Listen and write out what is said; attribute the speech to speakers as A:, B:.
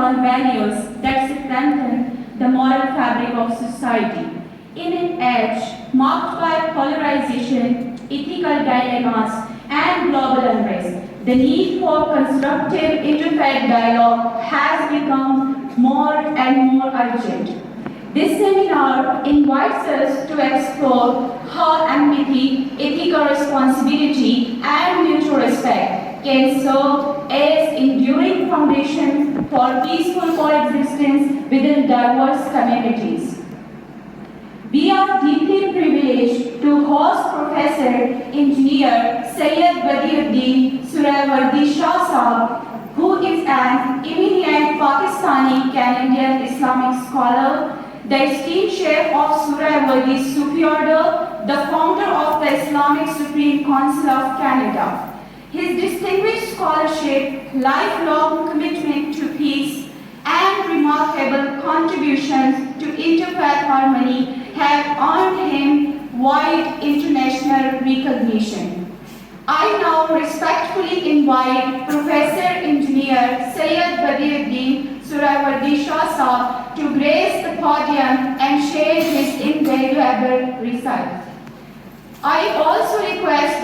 A: upon values that strengthen the moral fabric of society. In an age marked by polarization, ethical dilemmas, and global unrest, the need for constructive interfaith dialogue has become more and more urgent. This seminar invites us to explore how empathy, ethical responsibility, and mutual respect can serve as enduring foundations for peaceful coexistence within diverse communities. We are deeply privileged to host Professor Engineer Bediyuddin Sahروردی Sahab, who is an eminent Pakistani Canadian Islamic scholar, the esteemed Sheikh of Sahrowardi Sufi Order, the founder of the Islamic Supreme Council of Canada. His distinguished scholarship, lifelong commitment to peace, and remarkable contributions to interfaith harmony have earned him wide international recognition. I now respectfully invite Professor Engineer Bediyuddin Sahrowardi Sahab to grace the podium and share his invaluable insights. I also request